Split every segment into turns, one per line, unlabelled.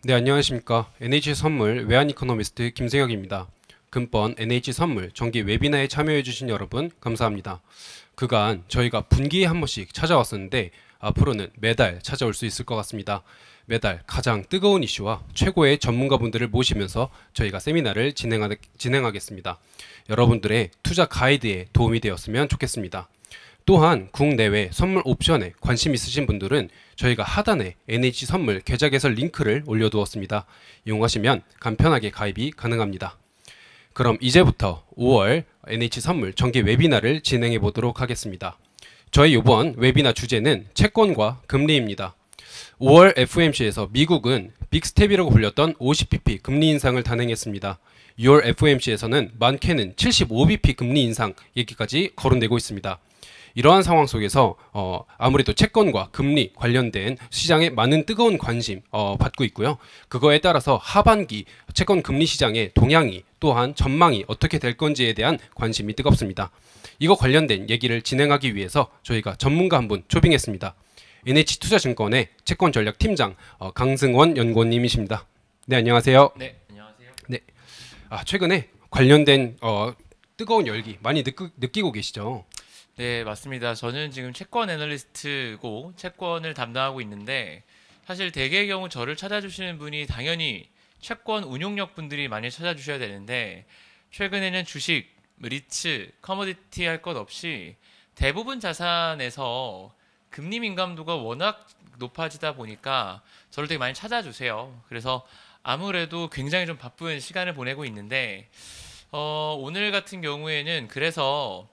네, 안녕하십니까. NH선물 외환 이코노미스트 김승혁입니다. 금번 NH선물 정기 웨비나에 참여해주신 여러분 감사합니다. 그간 저희가 분기에 한 번씩 찾아왔었는데 앞으로는 매달 찾아올 수 있을 것 같습니다. 매달 가장 뜨거운 이슈와 최고의 전문가분들을 모시면서 저희가 세미나를 진행하겠습니다. 여러분들의 투자 가이드에 도움이 되었으면 좋겠습니다. 또한 국내외 선물 옵션에 관심 있으신 분들은 저희가 하단에 NH선물 계좌 개설 링크를 올려두었습니다. 이용하시면 간편하게 가입이 가능합니다. 그럼 이제부터 5월 NH선물 정기 웨비나를 진행해 보도록 하겠습니다. 저희 이번 웨비나 주제는 채권과 금리입니다. 5월 FOMC에서 미국은 빅스텝이라고 불렸던 50bp 금리 인상을 단행했습니다. 6월 FOMC에서는 많게는 75bp 금리 인상 얘기까지 거론되고 있습니다. 이러한 상황 속에서 아무래도 채권과 금리 관련된 시장에 많은 뜨거운 관심 받고 있고요. 그거에 따라서 하반기 채권 금리 시장의 동향이 또한 전망이 어떻게 될 건지에 대한 관심이 뜨겁습니다. 이거 관련된 얘기를 진행하기 위해서 저희가 전문가 한 분 초빙했습니다. NH투자증권의 채권전략팀장 강승원 연구원님이십니다. 네, 안녕하세요.
네, 안녕하세요.
네, 최근에 관련된 뜨거운 열기 많이 느끼고 계시죠?
네, 맞습니다. 저는 지금 채권 애널리스트고 채권을 담당하고 있는데 사실 대개의 경우 저를 찾아주시는 분이 당연히 채권 운용력 분들이 많이 찾아주셔야 되는데 최근에는 주식, 리츠, 커머디티 할 것 없이 대부분 자산에서 금리 민감도가 워낙 높아지다 보니까 저를 되게 많이 찾아주세요. 그래서 아무래도 굉장히 좀 바쁜 시간을 보내고 있는데 오늘 같은 경우에는 그래서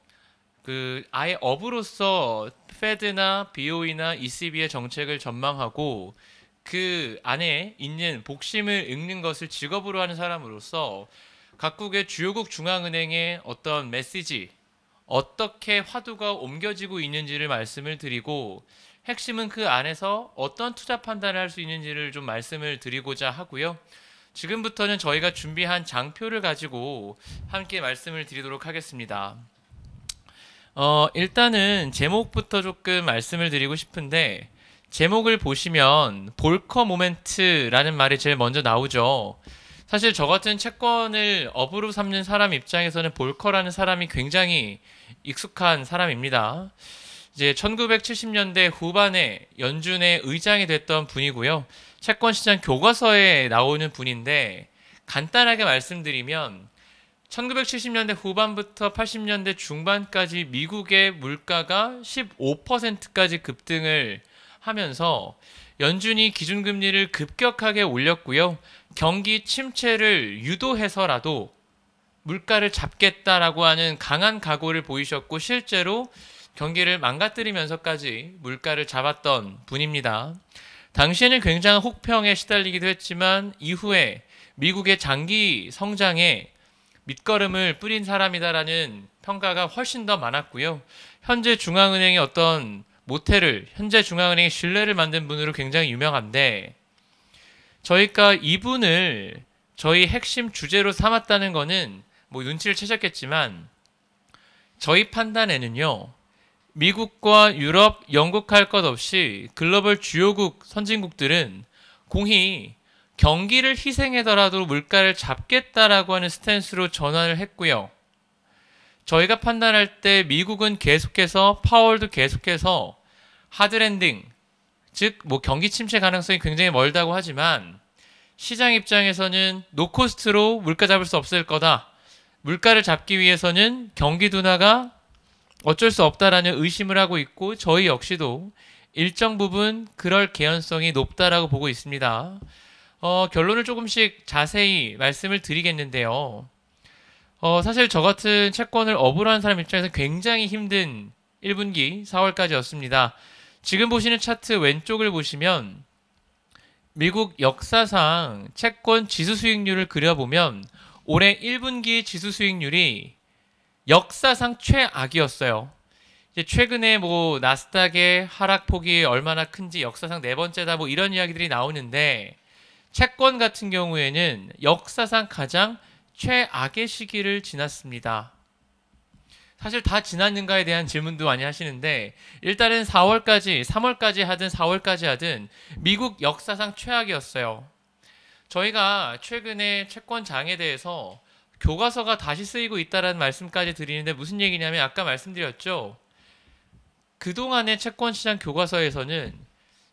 아예 업으로서 페드나 BOE나 ECB의 정책을 전망하고 그 안에 있는 복심을 읽는 것을 직업으로 하는 사람으로서 각국의 주요국 중앙은행의 어떤 메시지, 어떻게 화두가 옮겨지고 있는지를 말씀을 드리고 핵심은 그 안에서 어떤 투자 판단을 할 수 있는지를 좀 말씀을 드리고자 하고요. 지금부터는 저희가 준비한 장표를 가지고 함께 말씀을 드리도록 하겠습니다. 일단은 제목부터 조금 말씀을 드리고 싶은데 제목을 보시면 볼커 모멘트라는 말이 제일 먼저 나오죠. 사실 저 같은 채권을 업으로 삼는 사람 입장에서는 볼커라는 사람이 굉장히 익숙한 사람입니다. 이제 1970년대 후반에 연준의 의장이 됐던 분이고요. 채권시장 교과서에 나오는 분인데 간단하게 말씀드리면 1970년대 후반부터 80년대 중반까지 미국의 물가가 15%까지 급등을 하면서 연준이 기준금리를 급격하게 올렸고요. 경기 침체를 유도해서라도 물가를 잡겠다라고 하는 강한 각오를 보이셨고 실제로 경기를 망가뜨리면서까지 물가를 잡았던 분입니다. 당시에는 굉장한 혹평에 시달리기도 했지만 이후에 미국의 장기 성장에 밑거름을 뿌린 사람이다라는 평가가 훨씬 더 많았고요. 현재 중앙은행의 어떤 모태를, 현재 중앙은행의 신뢰를 만든 분으로 굉장히 유명한데 저희가 이분을 저희 핵심 주제로 삼았다는 거는 뭐 눈치를 채셨겠지만 저희 판단에는요. 미국과 유럽, 영국 할 것 없이 글로벌 주요국, 선진국들은 공히 경기를 희생하더라도 물가를 잡겠다라고 하는 스탠스로 전환을 했고요. 저희가 판단할 때 미국은 계속해서 파월도 계속해서 하드랜딩, 즉 뭐 경기 침체 가능성이 굉장히 멀다고 하지만 시장 입장에서는 노코스트로 물가 잡을 수 없을 거다. 물가를 잡기 위해서는 경기 둔화가 어쩔 수 없다라는 의심을 하고 있고 저희 역시도 일정 부분 그럴 개연성이 높다라고 보고 있습니다. 결론을 조금씩 자세히 말씀을 드리겠는데요. 사실 저 같은 채권을 업으로 한 사람 입장에서 굉장히 힘든 1분기 4월까지였습니다. 지금 보시는 차트 왼쪽을 보시면 미국 역사상 채권 지수 수익률을 그려보면 올해 1분기 지수 수익률이 역사상 최악이었어요. 이제 최근에 뭐 나스닥의 하락폭이 얼마나 큰지 역사상 네 번째다 뭐 이런 이야기들이 나오는데 채권 같은 경우에는 역사상 가장 최악의 시기를 지났습니다. 사실 다 지났는가에 대한 질문도 많이 하시는데 일단은 4월까지, 3월까지 하든 4월까지 하든 미국 역사상 최악이었어요. 저희가 최근에 채권장에 대해서 교과서가 다시 쓰이고 있다는 말씀까지 드리는데 무슨 얘기냐면 아까 말씀드렸죠. 그동안의 채권시장 교과서에서는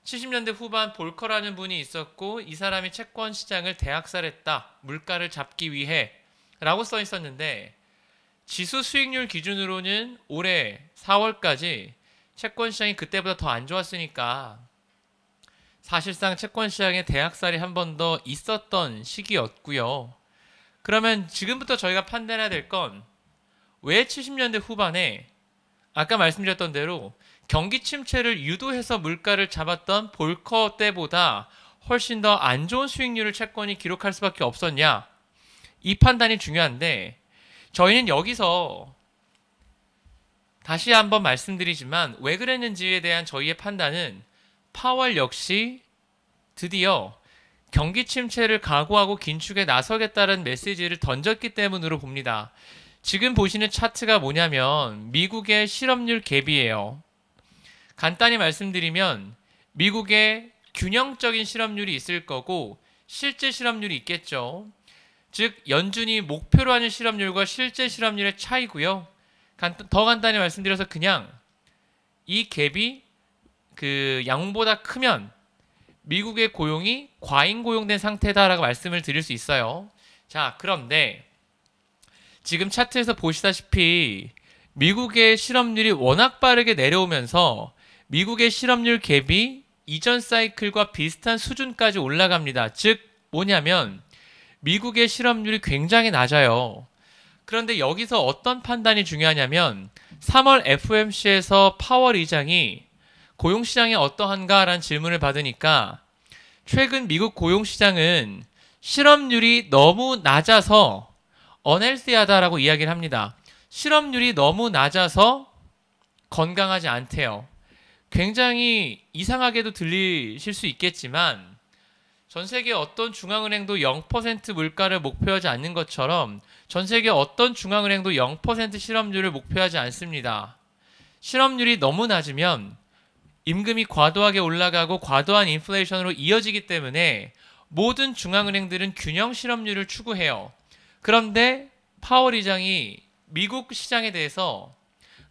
70년대 후반 볼커라는 분이 있었고 이 사람이 채권시장을 대학살했다. 물가를 잡기 위해 라고 써 있었는데 지수 수익률 기준으로는 올해 4월까지 채권시장이 그때보다 더 안 좋았으니까 사실상 채권시장의 대학살이 한 번 더 있었던 시기였고요. 그러면 지금부터 저희가 판단해야 될 건 왜 70년대 후반에 아까 말씀드렸던 대로 경기 침체를 유도해서 물가를 잡았던 볼커 때보다 훨씬 더 안 좋은 수익률을 채권이 기록할 수밖에 없었냐? 이 판단이 중요한데 저희는 여기서 다시 한번 말씀드리지만 왜 그랬는지에 대한 저희의 판단은 파월 역시 드디어 경기 침체를 각오하고 긴축에 나서겠다는 메시지를 던졌기 때문으로 봅니다. 지금 보시는 차트가 뭐냐면 미국의 실업률 갭이에요. 간단히 말씀드리면 미국의 균형적인 실업률이 있을 거고 실제 실업률이 있겠죠. 즉 연준이 목표로 하는 실업률과 실제 실업률의 차이고요. 더 간단히 말씀드려서 그냥 이 갭이 그 양보다 크면 미국의 고용이 과잉 고용된 상태다라고 말씀을 드릴 수 있어요. 자, 그런데 지금 차트에서 보시다시피 미국의 실업률이 워낙 빠르게 내려오면서 미국의 실업률 갭이 이전 사이클과 비슷한 수준까지 올라갑니다. 즉 뭐냐면 미국의 실업률이 굉장히 낮아요. 그런데 여기서 어떤 판단이 중요하냐면 3월 FOMC에서 파월 의장이 고용시장이 어떠한가라는 질문을 받으니까 최근 미국 고용시장은 실업률이 너무 낮아서 unhealthy하다라고 이야기를 합니다. 실업률이 너무 낮아서 건강하지 않대요. 굉장히 이상하게도 들리실 수 있겠지만 전 세계 어떤 중앙은행도 0% 물가를 목표하지 않는 것처럼 전 세계 어떤 중앙은행도 0% 실업률을 목표하지 않습니다. 실업률이 너무 낮으면 임금이 과도하게 올라가고 과도한 인플레이션으로 이어지기 때문에 모든 중앙은행들은 균형 실업률을 추구해요. 그런데 파월 의장이 미국 시장에 대해서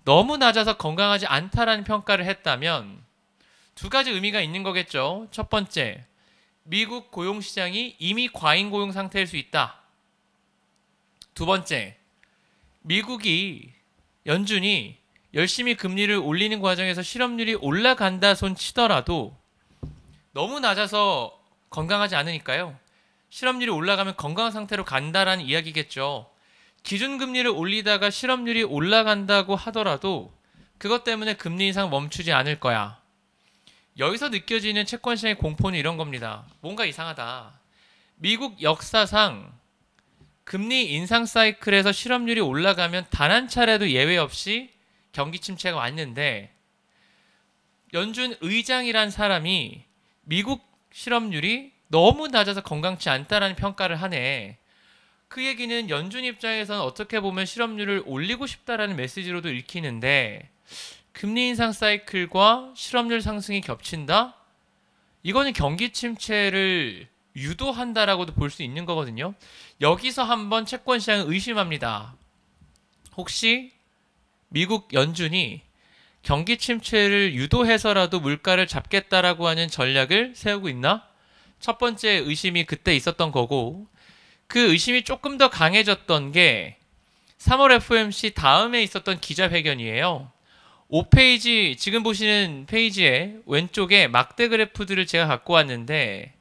너무 낮아서 건강하지 않다라는 평가를 했다면 두 가지 의미가 있는 거겠죠. 첫 번째, 미국 고용시장이 이미 과잉 고용 상태일 수 있다. 두 번째, 미국이 연준이 열심히 금리를 올리는 과정에서 실업률이 올라간다 손 치더라도 너무 낮아서 건강하지 않으니까요. 실업률이 올라가면 건강한 상태로 간다라는 이야기겠죠. 기준금리를 올리다가 실업률이 올라간다고 하더라도 그것 때문에 금리 인상 멈추지 않을 거야. 여기서 느껴지는 채권시장의 공포는 이런 겁니다. 뭔가 이상하다. 미국 역사상 금리 인상 사이클에서 실업률이 올라가면 단 한 차례도 예외 없이 경기 침체가 왔는데 연준 의장이란 사람이 미국 실업률이 너무 낮아서 건강치 않다라는 평가를 하네. 그 얘기는 연준 입장에서는 어떻게 보면 실업률을 올리고 싶다라는 메시지로도 읽히는데 금리 인상 사이클과 실업률 상승이 겹친다? 이거는 경기 침체를 유도한다라고도 볼 수 있는 거거든요. 여기서 한번 채권 시장을 의심합니다. 혹시 미국 연준이 경기 침체를 유도해서라도 물가를 잡겠다라고 하는 전략을 세우고 있나? 첫 번째 의심이 그때 있었던 거고 그 의심이 조금 더 강해졌던 게 3월 FOMC 다음에 있었던 기자회견이에요. 5페이지, 지금 보시는 페이지에 왼쪽에 막대 그래프들을 제가 갖고 왔는데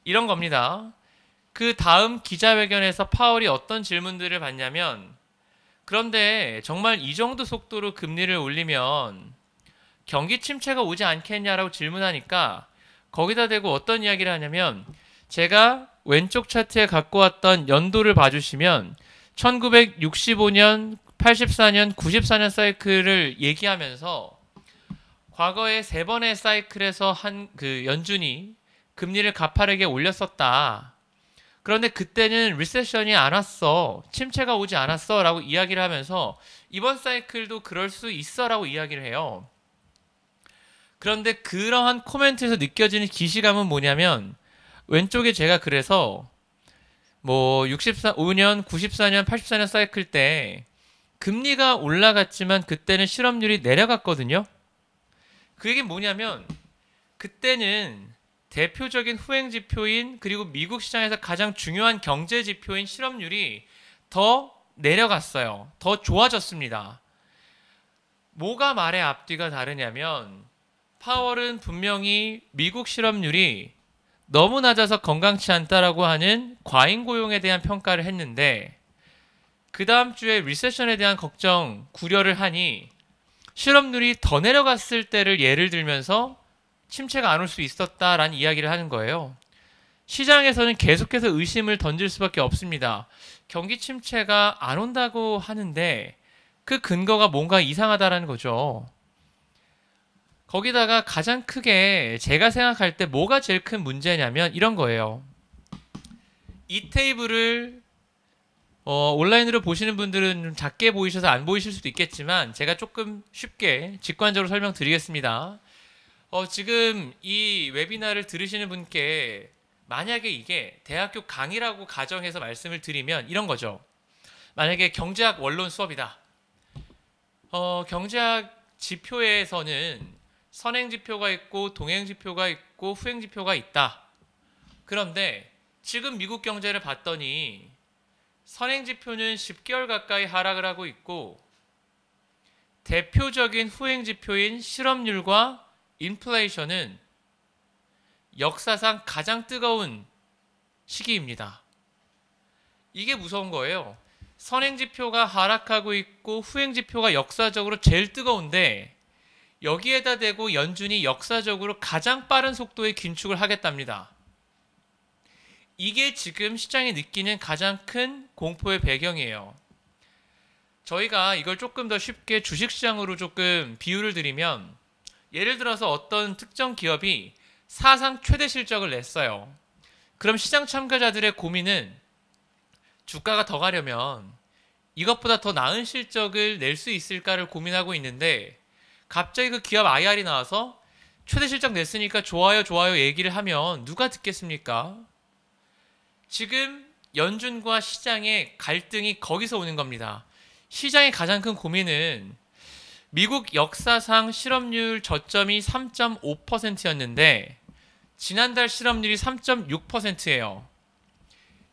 이런 겁니다. 그 다음 기자회견에서 파월이 어떤 질문들을 받냐면 그런데 정말 이 정도 속도로 금리를 올리면 경기 침체가 오지 않겠냐라고 질문하니까 거기다 대고 어떤 이야기를 하냐면 제가 왼쪽 차트에 갖고 왔던 연도를 봐주시면 1965년, 84년, 94년 사이클을 얘기하면서 과거에 세 번의 사이클에서 그 연준이 금리를 가파르게 올렸었다. 그런데 그때는 리세션이 안 왔어. 침체가 오지 않았어. 라고 이야기를 하면서 이번 사이클도 그럴 수 있어. 라고 이야기를 해요. 그런데 그러한 코멘트에서 느껴지는 기시감은 뭐냐면 왼쪽에 제가 그래서 뭐 65년, 94년, 84년 사이클 때 금리가 올라갔지만 그때는 실업률이 내려갔거든요. 그 얘기는 뭐냐면 그때는 대표적인 후행 지표인 그리고 미국 시장에서 가장 중요한 경제 지표인 실업률이 더 내려갔어요. 더 좋아졌습니다. 뭐가 말의 앞뒤가 다르냐면 파월은 분명히 미국 실업률이 너무 낮아서 건강치 않다라고 하는 과잉 고용에 대한 평가를 했는데 그 다음 주에 리세션에 대한 걱정 고려를 하니 실업률이 더 내려갔을 때를 예를 들면서 침체가 안 올 수 있었다라는 이야기를 하는 거예요. 시장에서는 계속해서 의심을 던질 수밖에 없습니다. 경기 침체가 안 온다고 하는데 그 근거가 뭔가 이상하다라는 거죠. 거기다가 가장 크게 제가 생각할 때 뭐가 제일 큰 문제냐면 이런 거예요. 이 테이블을 온라인으로 보시는 분들은 좀 작게 보이셔서 안 보이실 수도 있겠지만 제가 조금 쉽게 직관적으로 설명드리겠습니다. 지금 이 웨비나를 들으시는 분께 만약에 이게 대학교 강의라고 가정해서 말씀을 드리면 이런 거죠. 만약에 경제학 원론 수업이다. 경제학 지표에서는 선행 지표가 있고 동행 지표가 있고 후행 지표가 있다. 그런데 지금 미국 경제를 봤더니 선행 지표는 10개월 가까이 하락을 하고 있고 대표적인 후행 지표인 실업률과 인플레이션은 역사상 가장 뜨거운 시기입니다. 이게 무서운 거예요. 선행 지표가 하락하고 있고 후행 지표가 역사적으로 제일 뜨거운데 여기에다 대고 연준이 역사적으로 가장 빠른 속도의 긴축을 하겠답니다. 이게 지금 시장이 느끼는 가장 큰 공포의 배경이에요. 저희가 이걸 조금 더 쉽게 주식시장으로 조금 비유를 드리면 예를 들어서 어떤 특정 기업이 사상 최대 실적을 냈어요. 그럼 시장 참가자들의 고민은 주가가 더 가려면 이것보다 더 나은 실적을 낼 수 있을까를 고민하고 있는데 갑자기 그 기업 IR이 나와서 최대 실적 냈으니까 좋아요 좋아요 얘기를 하면 누가 듣겠습니까? 지금 연준과 시장의 갈등이 거기서 오는 겁니다. 시장의 가장 큰 고민은 미국 역사상 실업률 저점이 3.5%였는데 지난달 실업률이 3.6%예요.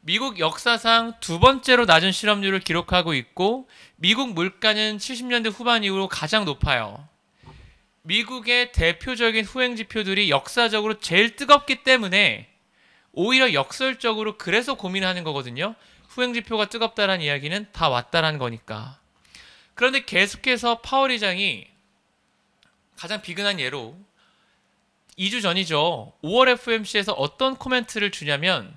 미국 역사상 두 번째로 낮은 실업률을 기록하고 있고 미국 물가는 70년대 후반 이후로 가장 높아요. 미국의 대표적인 후행 지표들이 역사적으로 제일 뜨겁기 때문에 오히려 역설적으로 그래서 고민하는 거거든요. 후행 지표가 뜨겁다라는 이야기는 다 왔다라는 거니까. 그런데 계속해서 파월 의장이 가장 비근한 예로 2주 전이죠. 5월 FOMC에서 어떤 코멘트를 주냐면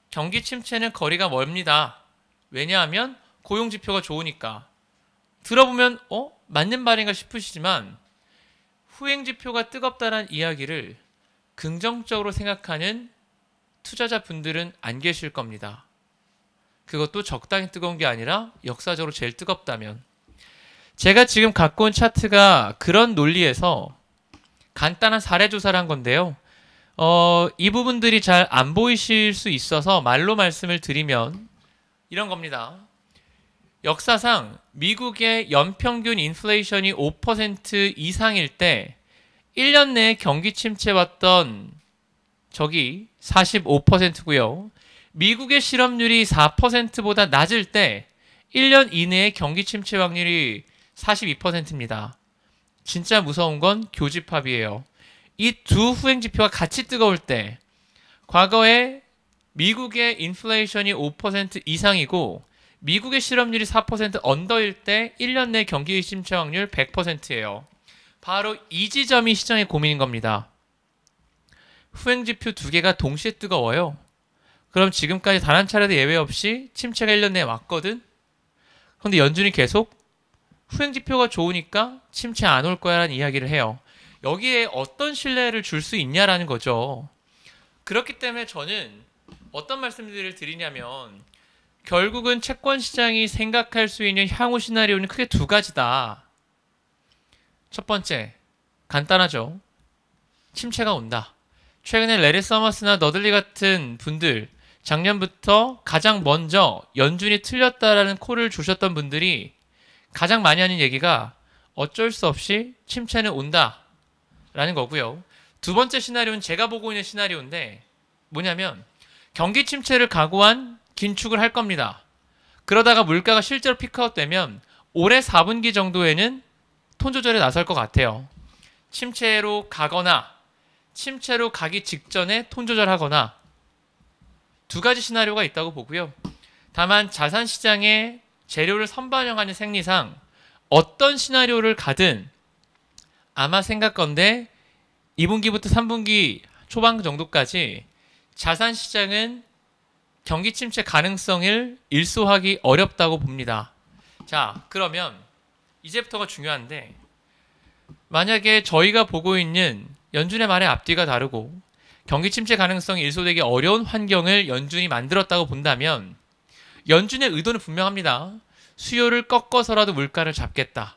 경기 침체는 거리가 멀습니다. 왜냐하면 고용 지표가 좋으니까. 들어보면 맞는 말인가 싶으시지만 후행 지표가 뜨겁다는 이야기를 긍정적으로 생각하는 투자자분들은 안 계실 겁니다. 그것도 적당히 뜨거운 게 아니라 역사적으로 제일 뜨겁다면. 제가 지금 갖고 온 차트가 그런 논리에서 간단한 사례 조사를 한 건데요. 이 부분들이 잘 안 보이실 수 있어서 말로 말씀을 드리면 이런 겁니다. 역사상 미국의 연평균 인플레이션이 5% 이상일 때 1년 내에 경기 침체 왔던 적이 45%고요. 미국의 실업률이 4%보다 낮을 때 1년 이내에 경기 침체 확률이 42%입니다. 진짜 무서운 건 교집합이에요. 이 두 후행 지표가 같이 뜨거울 때 과거에 미국의 인플레이션이 5% 이상이고 미국의 실업률이 4% 언더일 때 1년 내 경기 침체 확률 100%예요. 바로 이 지점이 시장의 고민인 겁니다. 후행 지표 두 개가 동시에 뜨거워요. 그럼 지금까지 단 한 차례도 예외 없이 침체가 1년 내에 왔거든? 그런데 연준이 계속 후행 지표가 좋으니까 침체 안 올 거야 라는 이야기를 해요. 여기에 어떤 신뢰를 줄 수 있냐라는 거죠. 그렇기 때문에 저는 어떤 말씀들을 드리냐면 결국은 채권 시장이 생각할 수 있는 향후 시나리오는 크게 두 가지다. 첫 번째, 간단하죠. 침체가 온다. 최근에 레리 서머스나 너들리 같은 분들, 작년부터 가장 먼저 연준이 틀렸다라는 콜을 주셨던 분들이 가장 많이 하는 얘기가 어쩔 수 없이 침체는 온다라는 거고요. 두 번째 시나리오는 제가 보고 있는 시나리오인데 뭐냐면 경기 침체를 각오한 긴축을 할 겁니다. 그러다가 물가가 실제로 피크아웃 되면 올해 4분기 정도에는 톤 조절에 나설 것 같아요. 침체로 가거나 침체로 가기 직전에 톤 조절하거나 두 가지 시나리오가 있다고 보고요. 다만 자산 시장에 재료를 선반영하는 생리상 어떤 시나리오를 가든 아마 생각건데 2분기부터 3분기 초반 정도까지 자산 시장은 경기 침체 가능성을 일소하기 어렵다고 봅니다. 자, 그러면 이제부터가 중요한데 만약에 저희가 보고 있는 연준의 말의 앞뒤가 다르고 경기 침체 가능성이 일소되기 어려운 환경을 연준이 만들었다고 본다면 연준의 의도는 분명합니다. 수요를 꺾어서라도 물가를 잡겠다.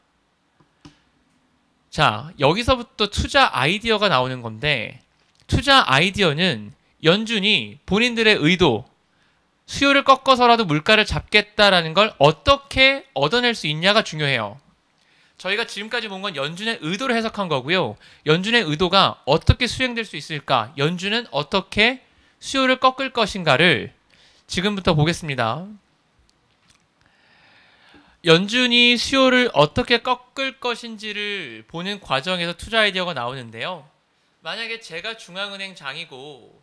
자, 여기서부터 투자 아이디어가 나오는 건데 투자 아이디어는 연준이 본인들의 의도, 수요를 꺾어서라도 물가를 잡겠다라는 걸 어떻게 얻어낼 수 있냐가 중요해요. 저희가 지금까지 본 건 연준의 의도를 해석한 거고요. 연준의 의도가 어떻게 수행될 수 있을까? 연준은 어떻게 수요를 꺾을 것인가를 지금부터 보겠습니다. 연준이 수요를 어떻게 꺾을 것인지를 보는 과정에서 투자 아이디어가 나오는데요. 만약에 제가 중앙은행장이고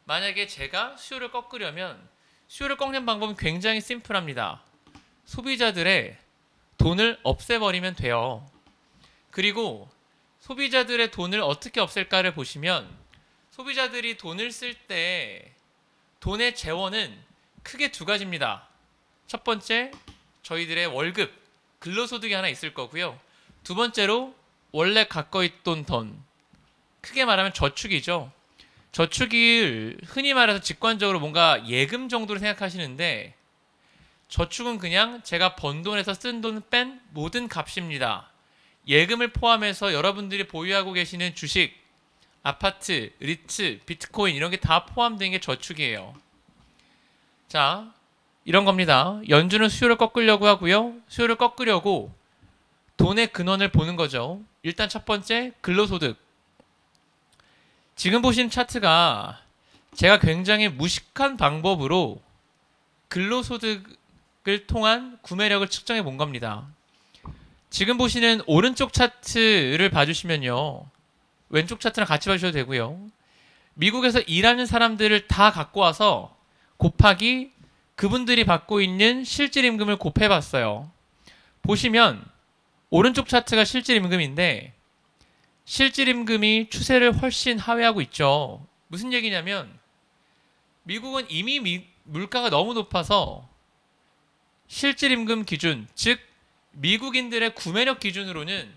만약에 제가 수요를 꺾으려면 수요를 꺾는 방법은 굉장히 심플합니다. 소비자들의 돈을 없애버리면 돼요. 그리고 소비자들의 돈을 어떻게 없앨까를 보시면 소비자들이 돈을 쓸 때 돈의 재원은 크게 두 가지입니다. 첫 번째, 저희들의 월급, 근로소득이 하나 있을 거고요. 두 번째로 원래 갖고 있던 돈, 크게 말하면 저축이죠. 저축을 흔히 말해서 직관적으로 뭔가 예금 정도로 생각하시는데 저축은 그냥 제가 번 돈에서 쓴 돈 뺀 모든 값입니다. 예금을 포함해서 여러분들이 보유하고 계시는 주식, 아파트, 리츠, 비트코인 이런 게 다 포함된 게 저축이에요. 자, 이런 겁니다. 연준은 수요를 꺾으려고 하고요. 수요를 꺾으려고 돈의 근원을 보는 거죠. 일단 첫 번째, 근로소득. 지금 보신 차트가 제가 굉장히 무식한 방법으로 근로소득을 통한 구매력을 측정해 본 겁니다. 지금 보시는 오른쪽 차트를 봐주시면요. 왼쪽 차트랑 같이 봐주셔도 되고요. 미국에서 일하는 사람들을 다 갖고 와서 곱하기 그분들이 받고 있는 실질임금을 곱해봤어요. 보시면 오른쪽 차트가 실질임금인데 실질임금이 추세를 훨씬 하회하고 있죠. 무슨 얘기냐면 미국은 이미 물가가 너무 높아서 실질임금 기준, 즉 미국인들의 구매력 기준으로는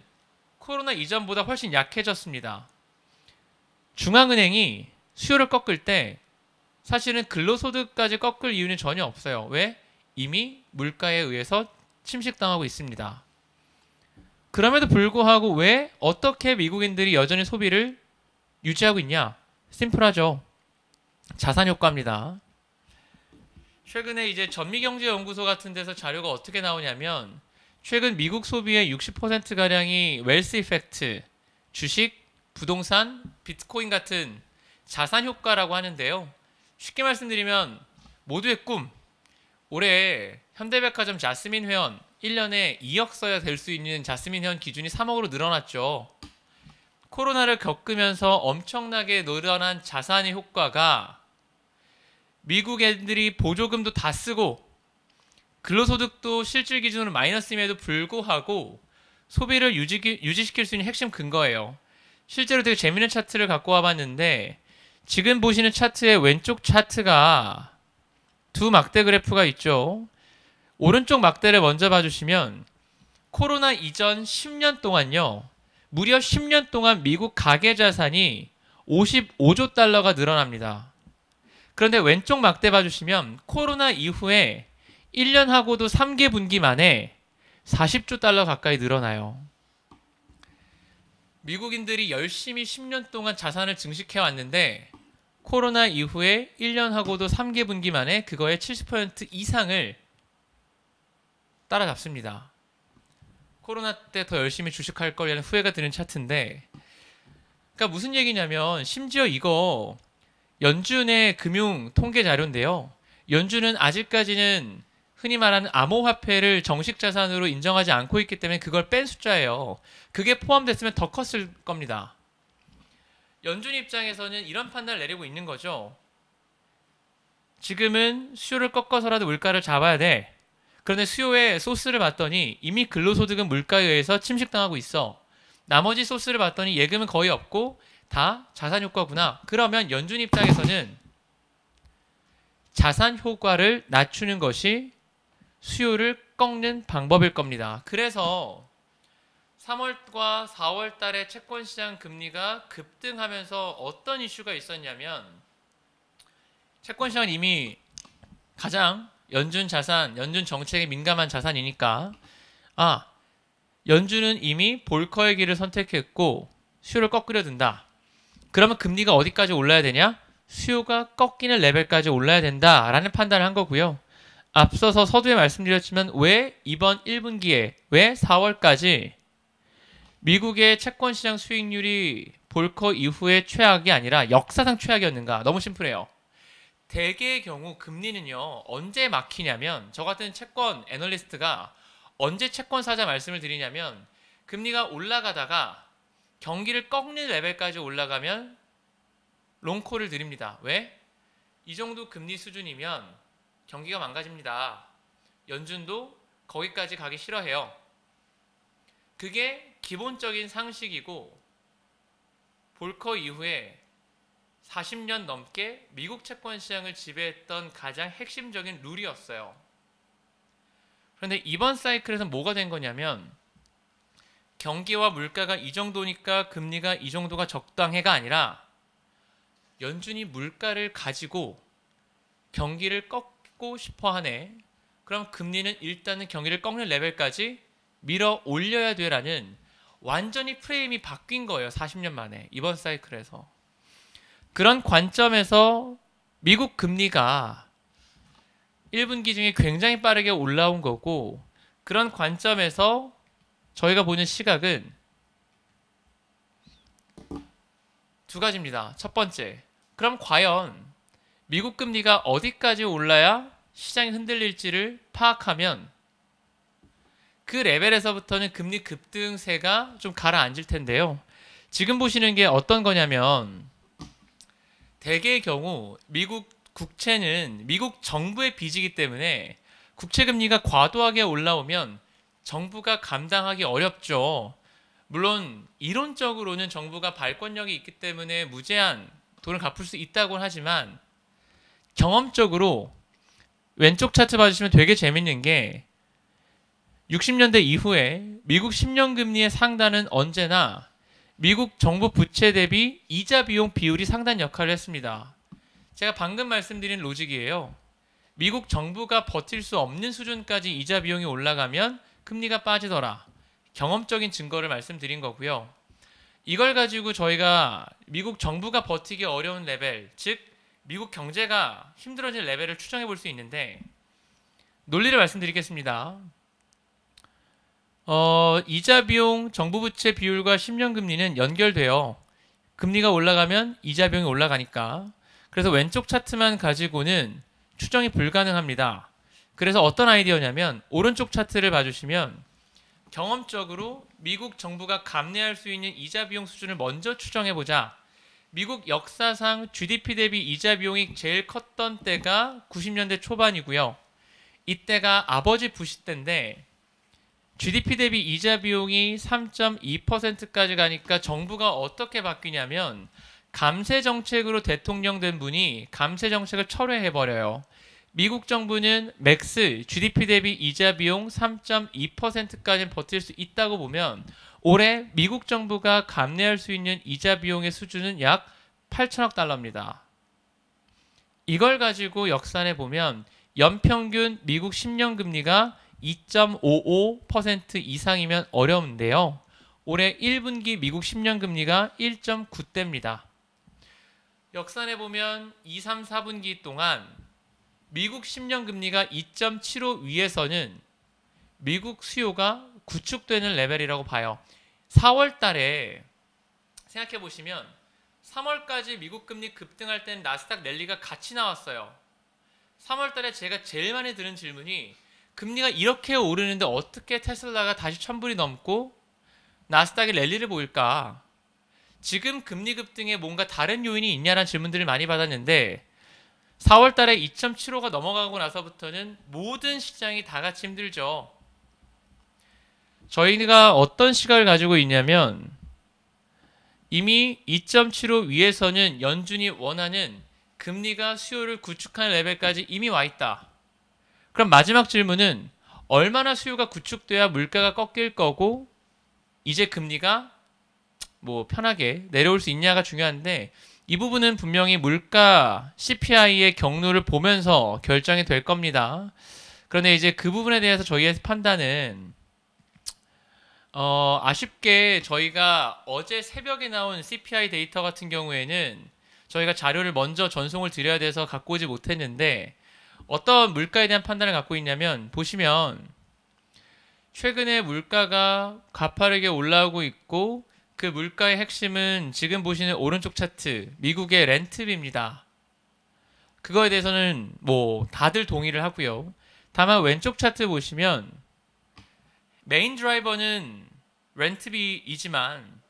코로나 이전보다 훨씬 약해졌습니다. 중앙은행이 수요를 꺾을 때 사실은 근로소득까지 꺾을 이유는 전혀 없어요. 왜? 이미 물가에 의해서 침식당하고 있습니다. 그럼에도 불구하고 왜 어떻게 미국인들이 여전히 소비를 유지하고 있냐? 심플하죠. 자산 효과입니다. 최근에 이제 전미경제연구소 같은 데서 자료가 어떻게 나오냐면 최근 미국 소비의 60%가량이 웰스 이펙트, 주식, 부동산, 비트코인 같은 자산 효과라고 하는데요. 쉽게 말씀드리면 모두의 꿈. 올해 현대백화점 자스민 회원 1년에 2억 써야 될 수 있는 자스민 회원 기준이 3억으로 늘어났죠. 코로나를 겪으면서 엄청나게 늘어난 자산의 효과가 미국 애들이 보조금도 다 쓰고 근로소득도 실질 기준으로 마이너스임에도 불구하고 소비를 유지시킬 수 있는 핵심 근거예요. 실제로 되게 재밌는 차트를 갖고 와봤는데 지금 보시는 차트의 왼쪽 차트가 두 막대 그래프가 있죠. 오른쪽 막대를 먼저 봐주시면 코로나 이전 10년 동안요. 무려 10년 동안 미국 가계자산이 55조 달러가 늘어납니다. 그런데 왼쪽 막대 봐주시면 코로나 이후에 1년 하고도 3개 분기 만에 40조 달러 가까이 늘어나요. 미국인들이 열심히 10년 동안 자산을 증식해 왔는데 코로나 이후에 1년하고도 3개 분기 만에 그거의 70% 이상을 따라잡습니다. 코로나 때 더 열심히 주식할 거라는 후회가 드는 차트인데, 그러니까 무슨 얘기냐면 심지어 이거 연준의 금융 통계 자료인데요. 연준은 아직까지는 흔히 말하는 암호화폐를 정식 자산으로 인정하지 않고 있기 때문에 그걸 뺀 숫자예요. 그게 포함됐으면 더 컸을 겁니다. 연준 입장에서는 이런 판단을 내리고 있는 거죠. 지금은 수요를 꺾어서라도 물가를 잡아야 돼. 그런데 수요의 소스를 봤더니 이미 근로소득은 물가에 의해서 침식당하고 있어. 나머지 소스를 봤더니 예금은 거의 없고 다 자산 효과구나. 그러면 연준 입장에서는 자산 효과를 낮추는 것이 수요를 꺾는 방법일 겁니다. 그래서 3월과 4월 달에 채권 시장 금리가 급등하면서 어떤 이슈가 있었냐면, 채권 시장은 이미 가장 연준 자산, 연준 정책에 민감한 자산이니까 연준은 이미 볼커의 길을 선택했고 수요를 꺾으려 든다. 그러면 금리가 어디까지 올라야 되냐? 수요가 꺾이는 레벨까지 올라야 된다라는 판단을 한 거고요. 앞서서 서두에 말씀드렸지만 왜 이번 1분기에, 왜 4월까지 미국의 채권 시장 수익률이 볼커 이후에 최악이 아니라 역사상 최악이었는가? 너무 심플해요. 대개의 경우 금리는요, 언제 막히냐면, 저 같은 채권 애널리스트가 언제 채권 사자 말씀을 드리냐면, 금리가 올라가다가 경기를 꺾는 레벨까지 올라가면 롱콜을 드립니다. 왜? 이 정도 금리 수준이면 경기가 망가집니다. 연준도 거기까지 가기 싫어해요. 그게 기본적인 상식이고, 볼커 이후에 40년 넘게 미국 채권 시장을 지배했던 가장 핵심적인 룰이었어요. 그런데 이번 사이클에서 뭐가 된 거냐면, 경기와 물가가 이 정도니까 금리가 이 정도가 적당해가 아니라 연준이 물가를 가지고 경기를 꺾고 싶어 하네. 그럼 금리는 일단은 경기를 꺾는 레벨까지 밀어 올려야 돼라는 완전히 프레임이 바뀐 거예요. 40년 만에 이번 사이클에서. 그런 관점에서 미국 금리가 1분기 중에 굉장히 빠르게 올라온 거고, 그런 관점에서 저희가 보는 시각은 두 가지입니다. 첫 번째, 그럼 과연 미국 금리가 어디까지 올라야 시장이 흔들릴지를 파악하면 그 레벨에서부터는 금리 급등세가 좀 가라앉을 텐데요. 지금 보시는 게 어떤 거냐면, 대개의 경우 미국 국채는 미국 정부의 빚이기 때문에 국채 금리가 과도하게 올라오면 정부가 감당하기 어렵죠. 물론 이론적으로는 정부가 발권력이 있기 때문에 무제한 돈을 갚을 수 있다고 하지만, 경험적으로 왼쪽 차트 봐주시면 되게 재밌는 게 60년대 이후에 미국 10년 금리의 상단은 언제나 미국 정부 부채 대비 이자 비용 비율이 상당 역할을 했습니다. 제가 방금 말씀드린 로직이에요. 미국 정부가 버틸 수 없는 수준까지 이자 비용이 올라가면 금리가 빠지더라. 경험적인 증거를 말씀드린 거고요. 이걸 가지고 저희가 미국 정부가 버티기 어려운 레벨, 즉 미국 경제가 힘들어질 레벨을 추정해 볼 수 있는데, 논리를 말씀드리겠습니다. 이자 비용, 정부 부채 비율과 10년 금리는 연결돼요. 금리가 올라가면 이자 비용이 올라가니까. 그래서 왼쪽 차트만 가지고는 추정이 불가능합니다. 그래서 어떤 아이디어냐면, 오른쪽 차트를 봐주시면 경험적으로 미국 정부가 감내할 수 있는 이자 비용 수준을 먼저 추정해보자. 미국 역사상 GDP 대비 이자 비용이 제일 컸던 때가 90년대 초반이고요. 이때가 아버지 부시 때인데 GDP 대비 이자 비용이 3.2%까지 가니까 정부가 어떻게 바뀌냐면, 감세 정책으로 대통령 된 분이 감세 정책을 철회해버려요. 미국 정부는 맥스 GDP 대비 이자 비용 3.2%까지는 버틸 수 있다고 보면 올해 미국 정부가 감내할 수 있는 이자 비용의 수준은 약 8천억 달러입니다. 이걸 가지고 역산해 보면 연평균 미국 10년 금리가 2.55% 이상이면 어려운데요. 올해 1분기 미국 10년 금리가 1.9대입니다. 역산해 보면 2, 3, 4분기 동안 미국 10년 금리가 2.75 위에서는 미국 수요가 구축되는 레벨이라고 봐요. 4월 달에 생각해 보시면 3월까지 미국 금리 급등할 때는 나스닥 랠리가 같이 나왔어요. 3월 달에 제가 제일 많이 들은 질문이 금리가 이렇게 오르는데 어떻게 테슬라가 다시 1000불이 넘고 나스닥이 랠리를 보일까? 지금 금리 급등에 뭔가 다른 요인이 있냐라는 질문들을 많이 받았는데 4월 달에 2.75가 넘어가고 나서부터는 모든 시장이 다 같이 힘들죠. 저희가 어떤 시각을 가지고 있냐면 이미 2.75 위에서는 연준이 원하는 금리가 수요를 구축하는 레벨까지 이미 와 있다. 그럼 마지막 질문은 얼마나 수요가 구축돼야 물가가 꺾일 거고 이제 금리가 뭐 편하게 내려올 수 있냐가 중요한데 이 부분은 분명히 물가 CPI의 경로를 보면서 결정이 될 겁니다. 그런데 이제 그 부분에 대해서 저희의 판단은 아쉽게 저희가 어제 새벽에 나온 CPI 데이터 같은 경우에는 저희가 자료를 먼저 전송을 드려야 돼서 갖고 오지 못했는데 어떤 물가에 대한 판단을 갖고 있냐면 보시면 최근에 물가가 가파르게 올라오고 있고 그 물가의 핵심은 지금 보시는 오른쪽 차트 미국의 렌트비입니다. 그거에 대해서는 뭐 다들 동의를 하고요. 다만 왼쪽 차트 보시면 메인 드라이버는 렌트비이지만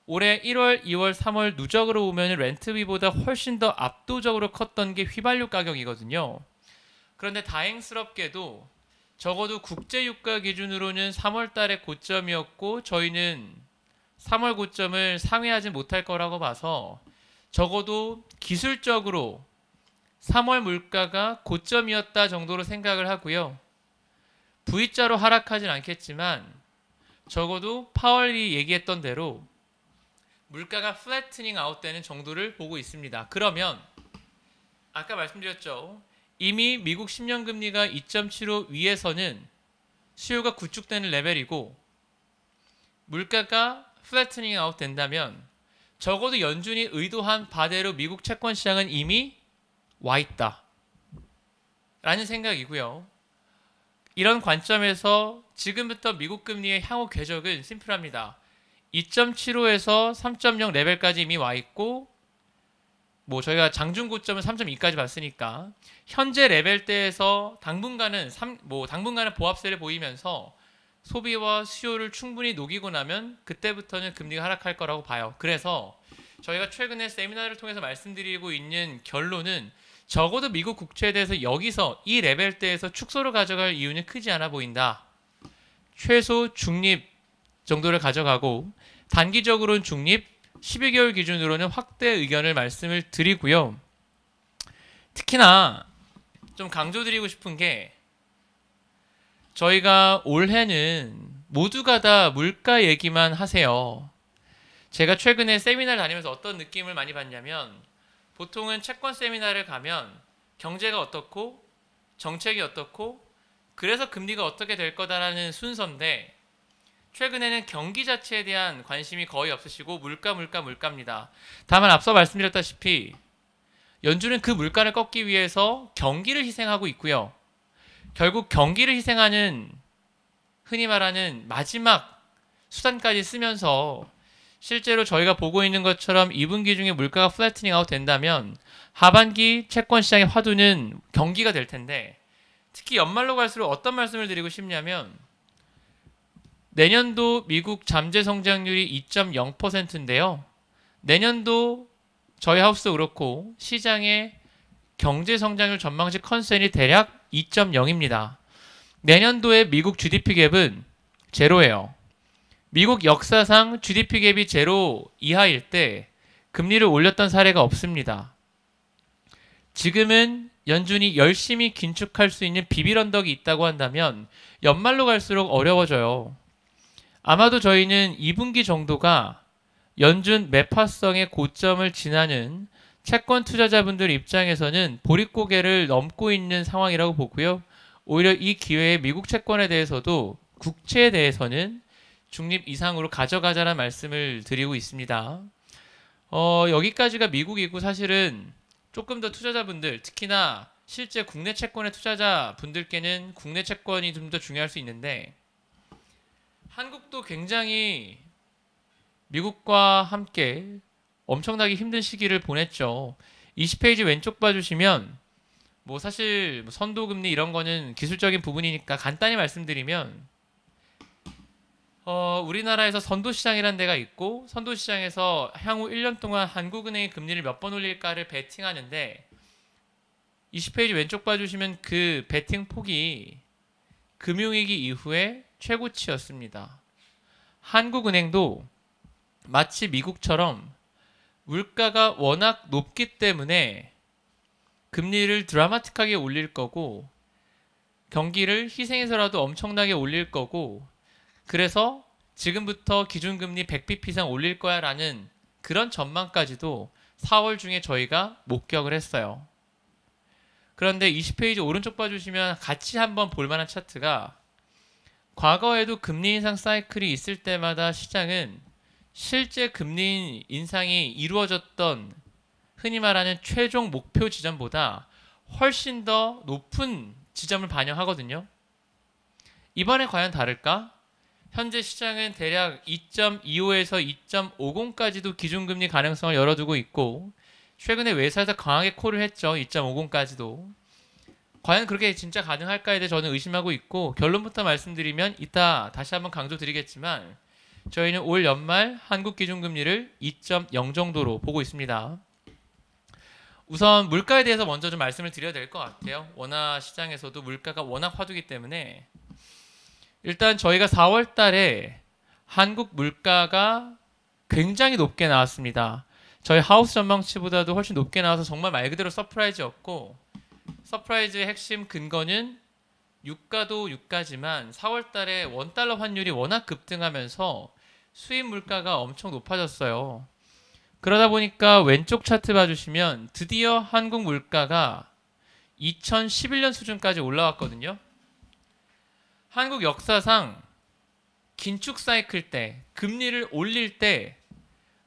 올해 1월, 2월, 3월 누적으로 보면 렌트비보다 훨씬 더 압도적으로 컸던 게 휘발유 가격이거든요. 그런데 다행스럽게도 적어도 국제유가 기준으로는 3월 달에 고점이었고 저희는 3월 고점을 상회하지 못할 거라고 봐서 적어도 기술적으로 3월 물가가 고점이었다 정도로 생각을 하고요. V자로 하락하진 않겠지만 적어도 파월이 얘기했던 대로 물가가 플래트닝 아웃되는 정도를 보고 있습니다. 그러면 아까 말씀드렸죠. 이미 미국 10년 금리가 2.75 위에서는 수요가 구축되는 레벨이고 물가가 플래트닝 아웃 된다면 적어도 연준이 의도한 바대로 미국 채권 시장은 이미 와 있다 라는 생각이고요. 이런 관점에서 지금부터 미국 금리의 향후 궤적은 심플합니다. 2.75에서 3.0 레벨까지 이미 와 있고 뭐 저희가 장중 고점은 3.2까지 봤으니까 현재 레벨대에서 당분간은 보합세를 보이면서 소비와 수요를 충분히 녹이고 나면 그때부터는 금리가 하락할 거라고 봐요. 그래서 저희가 최근에 세미나를 통해서 말씀드리고 있는 결론은 적어도 미국 국채에 대해서 여기서 이 레벨대에서 축소를 가져갈 이유는 크지 않아 보인다. 최소 중립 정도를 가져가고 단기적으로는 중립, 12개월 기준으로는 확대 의견을 말씀을 드리고요. 특히나 좀 강조드리고 싶은 게 저희가 올해는 모두가 다 물가 얘기만 하세요. 제가 최근에 세미나를 다니면서 어떤 느낌을 많이 받냐면 보통은 채권 세미나를 가면 경제가 어떻고 정책이 어떻고 그래서 금리가 어떻게 될 거다라는 순서인데 최근에는 경기 자체에 대한 관심이 거의 없으시고 물가입니다. 다만 앞서 말씀드렸다시피 연준은 그 물가를 꺾기 위해서 경기를 희생하고 있고요. 결국 경기를 희생하는 흔히 말하는 마지막 수단까지 쓰면서 실제로 저희가 보고 있는 것처럼 2분기 중에 물가가 플래트닝 아웃 된다면 하반기 채권 시장의 화두는 경기가 될 텐데 특히 연말로 갈수록 어떤 말씀을 드리고 싶냐면 내년도 미국 잠재 성장률이 2.0%인데요. 내년도 저희 하우스도 그렇고 시장의 경제 성장률 전망치 컨센이 대략 2.0입니다. 내년도에 미국 GDP 갭은 제로예요. 미국 역사상 GDP 갭이 제로 이하일 때 금리를 올렸던 사례가 없습니다. 지금은 연준이 열심히 긴축할 수 있는 비빌 언덕이 있다고 한다면 연말로 갈수록 어려워져요. 아마도 저희는 2분기 정도가 연준 매파성의 고점을 지나는 채권 투자자분들 입장에서는 보릿고개를 넘고 있는 상황이라고 보고요. 오히려 이 기회에 미국 채권에 대해서도 국채에 대해서는 중립 이상으로 가져가자라는 말씀을 드리고 있습니다. 여기까지가 미국이고 사실은 조금 더 투자자분들, 특히나 실제 국내 채권의 투자자분들께는 국내 채권이 좀 더 중요할 수 있는데 한국도 굉장히 미국과 함께 엄청나게 힘든 시기를 보냈죠. 20페이지 왼쪽 봐주시면 뭐 사실 선도금리 이런 거는 기술적인 부분이니까 간단히 말씀드리면 우리나라에서 선도시장이라는 데가 있고 선도시장에서 향후 1년 동안 한국은행이 금리를 몇 번 올릴까를 베팅하는데 20페이지 왼쪽 봐주시면 그 베팅 폭이 금융위기 이후에 최고치였습니다. 한국은행도 마치 미국처럼 물가가 워낙 높기 때문에 금리를 드라마틱하게 올릴 거고 경기를 희생해서라도 엄청나게 올릴 거고 그래서 지금부터 기준금리 100bp 이상 올릴 거야 라는 그런 전망까지도 4월 중에 저희가 목격을 했어요. 그런데 20페이지 오른쪽 봐주시면 같이 한번 볼만한 차트가 과거에도 금리 인상 사이클이 있을 때마다 시장은 실제 금리 인상이 이루어졌던 흔히 말하는 최종 목표 지점보다 훨씬 더 높은 지점을 반영하거든요. 이번에 과연 다를까? 현재 시장은 대략 2.25에서 2.50까지도 기준금리 가능성을 열어두고 있고 최근에 외사에서 강하게 콜을 했죠. 2.50까지도. 과연 그렇게 진짜 가능할까에 대해 저는 의심하고 있고 결론부터 말씀드리면 이따 다시 한번 강조드리겠지만 저희는 올 연말 한국 기준금리를 2.0 정도로 보고 있습니다. 우선 물가에 대해서 먼저 좀 말씀을 드려야 될 것 같아요. 원화 시장에서도 물가가 워낙 화두기 때문에 일단 저희가 4월 달에 한국 물가가 굉장히 높게 나왔습니다. 저희 하우스 전망치보다도 훨씬 높게 나와서 정말 말 그대로 서프라이즈였고 서프라이즈의 핵심 근거는 유가도 유가지만 4월 달에 원달러 환율이 워낙 급등하면서 수입 물가가 엄청 높아졌어요. 그러다 보니까 왼쪽 차트 봐주시면 드디어 한국 물가가 2011년 수준까지 올라왔거든요. 한국 역사상 긴축 사이클 때 금리를 올릴 때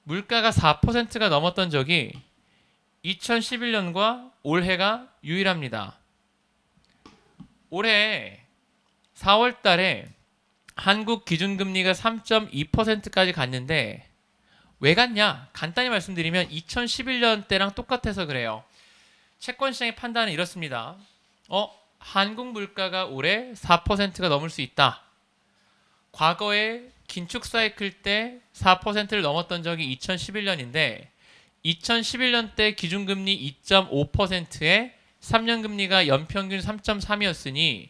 물가가 4%가 넘었던 적이 2011년과 올해가 유일합니다. 올해 4월 달에 한국 기준금리가 3.2%까지 갔는데 왜 갔냐? 간단히 말씀드리면 2011년 때랑 똑같아서 그래요. 채권 시장의 판단은 이렇습니다. 한국 물가가 올해 4%가 넘을 수 있다. 과거에 긴축 사이클 때 4%를 넘었던 적이 2011년인데 2011년 때 기준금리 2.5%에 3년 금리가 연평균 3.3이었으니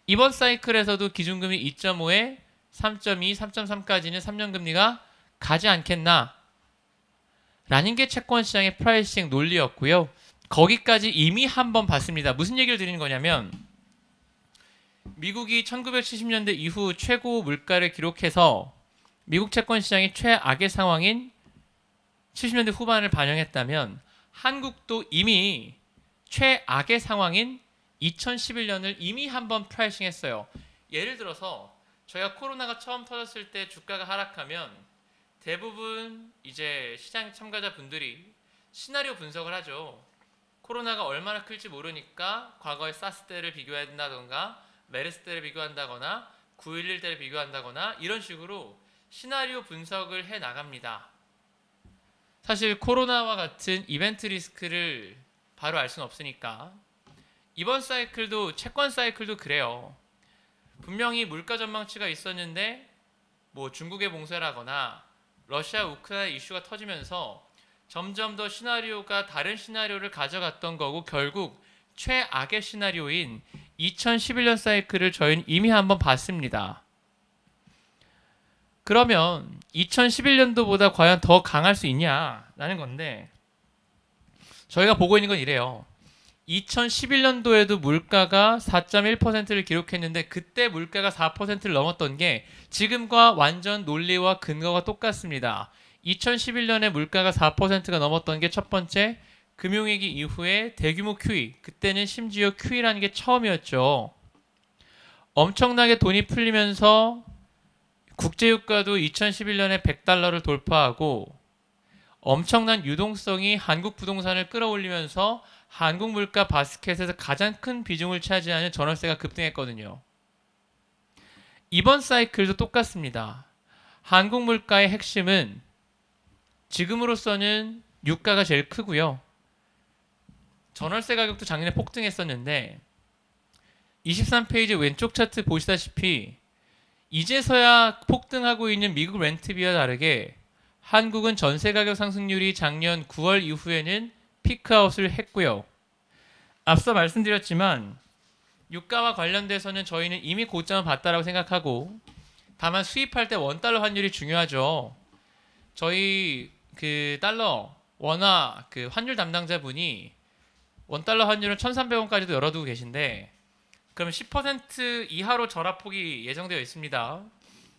이번 사이클에서도 기준금리 2.5에 3.2, 3.3까지는 3년 금리가 가지 않겠나 라는 게 채권 시장의 프라이싱 논리였고요. 거기까지 이미 한번 봤습니다. 무슨 얘기를 드리는 거냐면 미국이 1970년대 이후 최고 물가를 기록해서 미국 채권 시장이 최악의 상황인 70년대 후반을 반영했다면 한국도 이미 최악의 상황인 2011년을 이미 한번 프라이싱 했어요. 예를 들어서 저희가 코로나가 처음 터졌을 때 주가가 하락하면 대부분 이제 시장 참가자분들이 시나리오 분석을 하죠. 코로나가 얼마나 클지 모르니까 과거의 사스 때를 비교한다던가 메르스 때를 비교한다거나 9.11 때를 비교한다거나 이런 식으로 시나리오 분석을 해 나갑니다. 사실 코로나와 같은 이벤트 리스크를 바로 알 수는 없으니까 이번 사이클도 채권 사이클도 그래요. 분명히 물가 전망치가 있었는데 뭐 중국의 봉쇄라거나 러시아 우크라이나 이슈가 터지면서 점점 더 시나리오가 다른 시나리오를 가져갔던 거고 결국 최악의 시나리오인 2011년 사이클을 저희는 이미 한번 봤습니다. 그러면 2011년도보다 과연 더 강할 수 있냐라는 건데 저희가 보고 있는 건 이래요. 2011년도에도 물가가 4.1%를 기록했는데 그때 물가가 4%를 넘었던 게 지금과 완전 논리와 근거가 똑같습니다. 2011년에 물가가 4%가 넘었던 게 첫 번째 금융위기 이후에 대규모 QE, 그때는 심지어 QE라는 게 처음이었죠. 엄청나게 돈이 풀리면서 국제유가도 2011년에 100달러를 돌파하고 엄청난 유동성이 한국 부동산을 끌어올리면서 한국 물가 바스켓에서 가장 큰 비중을 차지하는 전월세가 급등했거든요. 이번 사이클도 똑같습니다. 한국 물가의 핵심은 지금으로서는 유가가 제일 크고요. 전월세 가격도 작년에 폭등했었는데 23페이지 왼쪽 차트 보시다시피 이제서야 폭등하고 있는 미국 렌트비와 다르게 한국은 전세 가격 상승률이 작년 9월 이후에는 피크아웃을 했고요. 앞서 말씀드렸지만 유가와 관련돼서는 저희는 이미 고점을 봤다라고 생각하고 다만 수입할 때 원달러 환율이 중요하죠. 저희 그 달러 원화 그 환율 담당자분이 원달러 환율은 1,300원까지도 열어두고 계신데 그러면 10% 이하로 절하폭이 예정되어 있습니다.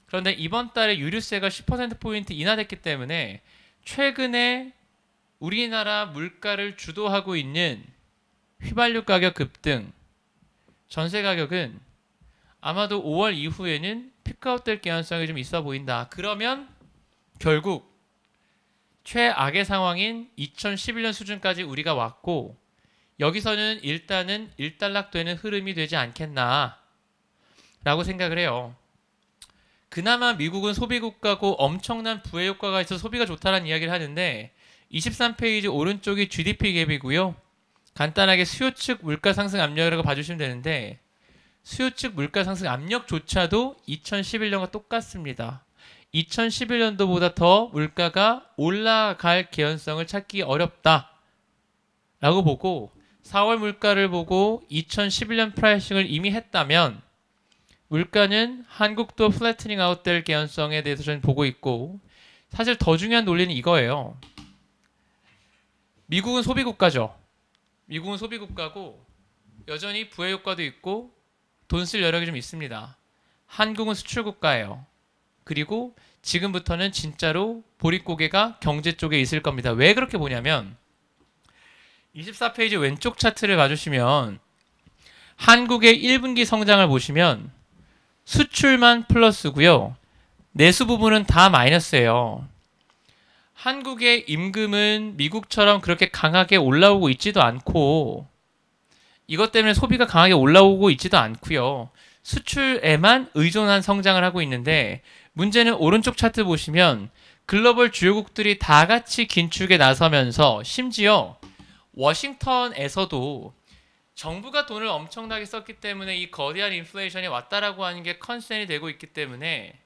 그런데 이번 달에 유류세가 10%포인트 인하됐기 때문에 최근에 우리나라 물가를 주도하고 있는 휘발유 가격 급등, 전세 가격은 아마도 5월 이후에는 피크아웃 될 개연성이 좀 있어 보인다. 그러면 결국 최악의 상황인 2011년 수준까지 우리가 왔고 여기서는 일단은 일단락되는 흐름이 되지 않겠나 라고 생각을 해요. 그나마 미국은 소비국가고 엄청난 부의 효과가 있어서 소비가 좋다는 이야기를 하는데 23페이지 오른쪽이 GDP 갭이고요. 간단하게 수요 측 물가 상승 압력이라고 봐주시면 되는데 수요 측 물가 상승 압력조차도 2011년과 똑같습니다. 2011년도보다 더 물가가 올라갈 개연성을 찾기 어렵다 라고 보고 4월 물가를 보고 2011년 프라이싱을 이미 했다면 물가는 한국도 플래트닝 아웃 될 개연성에 대해서 저는 보고 있고 사실 더 중요한 논리는 이거예요. 미국은 소비국가죠. 미국은 소비국가고 여전히 부의 효과도 있고 돈 쓸 여력이 좀 있습니다. 한국은 수출국가예요. 그리고 지금부터는 진짜로 보릿고개가 경제 쪽에 있을 겁니다. 왜 그렇게 보냐면 24페이지 왼쪽 차트를 봐주시면 한국의 1분기 성장을 보시면 수출만 플러스고요. 내수 부분은 다 마이너스예요. 한국의 임금은 미국처럼 그렇게 강하게 올라오고 있지도 않고 이것 때문에 소비가 강하게 올라오고 있지도 않고요. 수출에만 의존한 성장을 하고 있는데 문제는 오른쪽 차트 보시면 글로벌 주요국들이 다 같이 긴축에 나서면서 심지어 워싱턴에서도 정부가 돈을 엄청나게 썼기 때문에 이 거대한 인플레이션이 왔다라고 하는 게 컨센이 되고 있기 때문에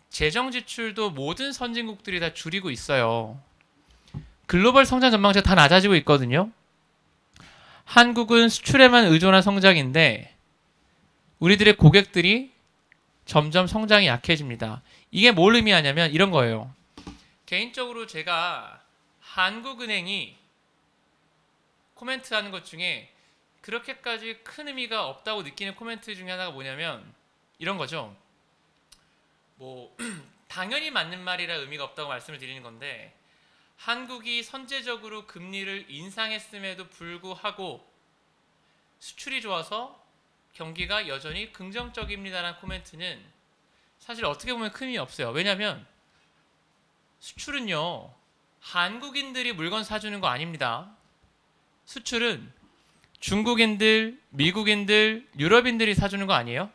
재정 지출도 모든 선진국들이 다 줄이고 있어요. 글로벌 성장 전망치가 다 낮아지고 있거든요. 한국은 수출에만 의존한 성장인데 우리들의 고객들이 점점 성장이 약해집니다. 이게 뭘 의미하냐면 이런 거예요. 개인적으로 제가 한국은행이 코멘트하는 것 중에 그렇게까지 큰 의미가 없다고 느끼는 코멘트 중에 하나가 뭐냐면 이런 거죠. 뭐 당연히 맞는 말이라 의미가 없다고 말씀을 드리는 건데 한국이 선제적으로 금리를 인상했음에도 불구하고 수출이 좋아서 경기가 여전히 긍정적입니다라는 코멘트는 사실 어떻게 보면 큰 의미 없어요. 왜냐하면 수출은요 한국인들이 물건 사주는 거 아닙니다. 수출은 중국인들, 미국인들, 유럽인들이 사주는 거 아니에요?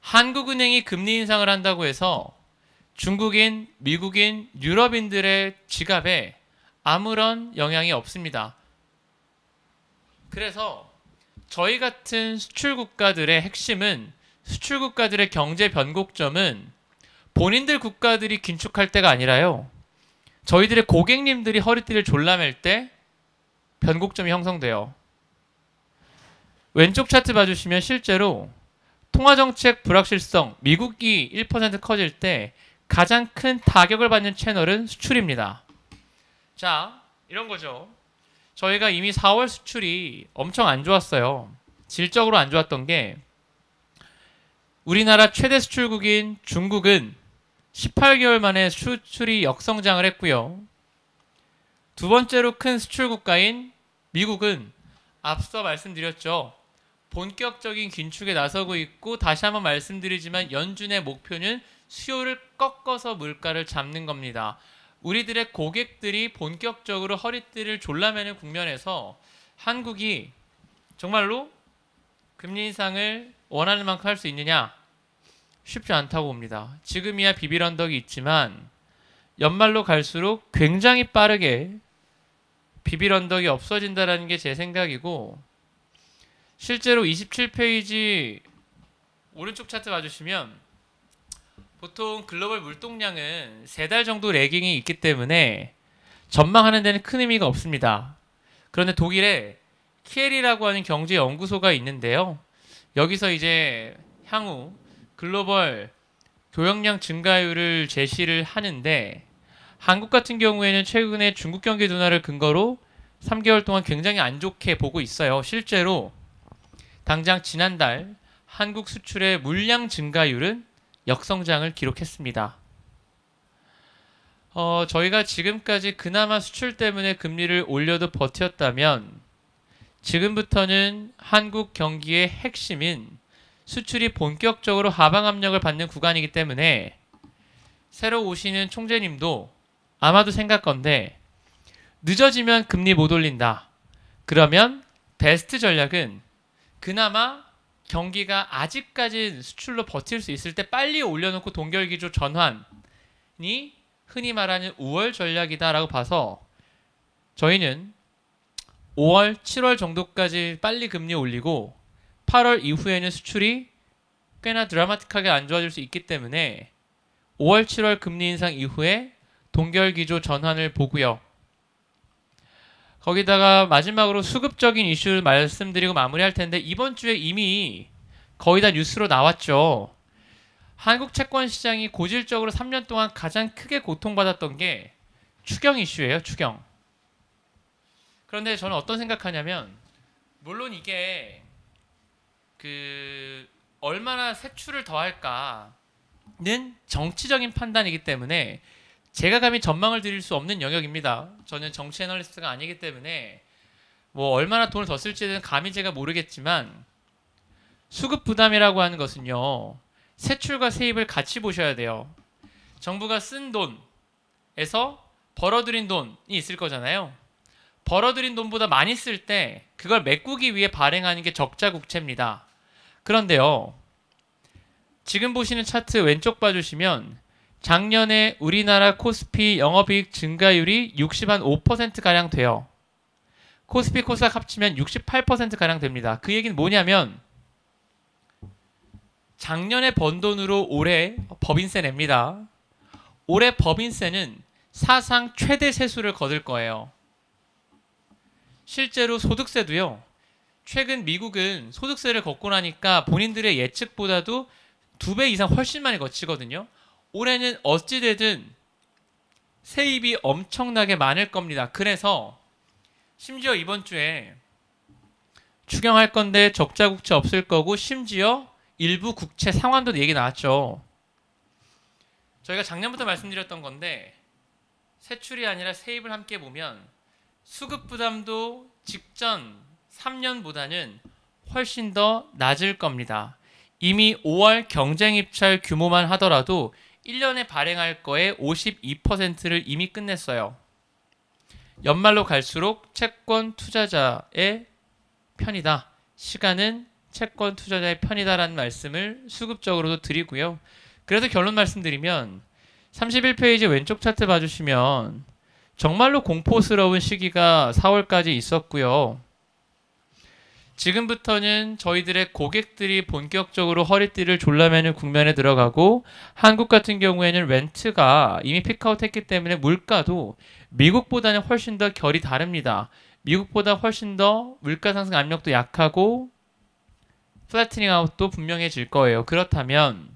한국은행이 금리 인상을 한다고 해서 중국인, 미국인, 유럽인들의 지갑에 아무런 영향이 없습니다. 그래서 저희 같은 수출 국가들의 핵심은 수출 국가들의 경제 변곡점은 본인들 국가들이 긴축할 때가 아니라요. 저희들의 고객님들이 허리띠를 졸라맬 때 변곡점이 형성돼요. 왼쪽 차트 봐주시면 실제로 통화정책 불확실성, 미국이 1% 커질 때 가장 큰 타격을 받는 채널은 수출입니다. 자, 이런 거죠. 저희가 이미 4월 수출이 엄청 안 좋았어요. 질적으로 안 좋았던 게 우리나라 최대 수출국인 중국은 18개월 만에 수출이 역성장을 했고요. 두 번째로 큰 수출 국가인 미국은 앞서 말씀드렸죠. 본격적인 긴축에 나서고 있고, 다시 한번 말씀드리지만 연준의 목표는 수요를 꺾어서 물가를 잡는 겁니다. 우리들의 고객들이 본격적으로 허리띠를 졸라매는 국면에서 한국이 정말로 금리 인상을 원하는 만큼 할 수 있느냐? 쉽지 않다고 봅니다. 지금이야 비빌 언덕이 있지만 연말로 갈수록 굉장히 빠르게 비빌 언덕이 없어진다라는 게 제 생각이고, 실제로 27페이지 오른쪽 차트 봐주시면 보통 글로벌 물동량은 3달 정도 레깅이 있기 때문에 전망하는 데는 큰 의미가 없습니다. 그런데 독일에 키엘이라고 하는 경제 연구소가 있는데요. 여기서 이제 향후 글로벌 교역량 증가율을 제시를 하는데, 한국 같은 경우에는 최근에 중국 경기 둔화를 근거로 3개월 동안 굉장히 안 좋게 보고 있어요. 실제로 당장 지난달 한국 수출의 물량 증가율은 역성장을 기록했습니다. 저희가 지금까지 그나마 수출 때문에 금리를 올려도 버텼다면, 지금부터는 한국 경기의 핵심인 수출이 본격적으로 하방 압력을 받는 구간이기 때문에 새로 오시는 총재님도 아마도 생각건데, 늦어지면 금리 못 올린다. 그러면 베스트 전략은 그나마 경기가 아직까지 수출로 버틸 수 있을 때 빨리 올려놓고 동결기조 전환이 흔히 말하는 5월 전략이다라고 봐서, 저희는 5월, 7월 정도까지 빨리 금리 올리고 8월 이후에는 수출이 꽤나 드라마틱하게 안 좋아질 수 있기 때문에 5월, 7월 금리 인상 이후에 동결기조 전환을 보고요. 거기다가 마지막으로 수급적인 이슈를 말씀드리고 마무리할 텐데, 이번 주에 이미 거의 다 뉴스로 나왔죠. 한국 채권 시장이 고질적으로 3년 동안 가장 크게 고통받았던 게 추경 이슈예요. 추경. 그런데 저는 어떤 생각하냐면, 물론 이게 얼마나 세출을 더 할까는 정치적인 판단이기 때문에 제가 감히 전망을 드릴 수 없는 영역입니다. 저는 정치 애널리스트가 아니기 때문에 뭐 얼마나 돈을 더 쓸지에 대한 감히 제가 모르겠지만, 수급 부담이라고 하는 것은요, 세출과 세입을 같이 보셔야 돼요. 정부가 쓴 돈에서 벌어들인 돈이 있을 거잖아요. 벌어들인 돈보다 많이 쓸 때 그걸 메꾸기 위해 발행하는 게 적자 국채입니다. 그런데요, 지금 보시는 차트 왼쪽 봐주시면 작년에 우리나라 코스피 영업이익 증가율이 65%가량 돼요. 코스피 코스닥 합치면 68%가량 됩니다. 그 얘기는 뭐냐면, 작년에 번 돈으로 올해 법인세 냅니다. 올해 법인세는 사상 최대 세수를 거둘 거예요. 실제로 소득세도요, 최근 미국은 소득세를 걷고 나니까 본인들의 예측보다도 2배 이상 훨씬 많이 거치거든요. 올해는 어찌되든 세입이 엄청나게 많을 겁니다. 그래서 심지어 이번 주에 추경할 건데 적자 국채 없을 거고, 심지어 일부 국채 상환도 얘기 나왔죠. 저희가 작년부터 말씀드렸던 건데, 세출이 아니라 세입을 함께 보면 수급 부담도 직전 3년보다는 훨씬 더 낮을 겁니다. 이미 5월 경쟁 입찰 규모만 하더라도 1년에 발행할 거에 52%를 이미 끝냈어요. 연말로 갈수록 채권 투자자의 편이다. 시간은 채권 투자자의 편이다라는 말씀을 수급적으로도 드리고요. 그래서 결론 말씀드리면 31페이지 왼쪽 차트 봐주시면 정말로 공포스러운 시기가 4월까지 있었고요. 지금부터는 저희들의 고객들이 본격적으로 허리띠를 졸라매는 국면에 들어가고, 한국 같은 경우에는 렌트가 이미 피크아웃 했기 때문에 물가도 미국보다는 훨씬 더 결이 다릅니다. 미국보다 훨씬 더 물가 상승 압력도 약하고 플래트닝 아웃도 분명해질 거예요. 그렇다면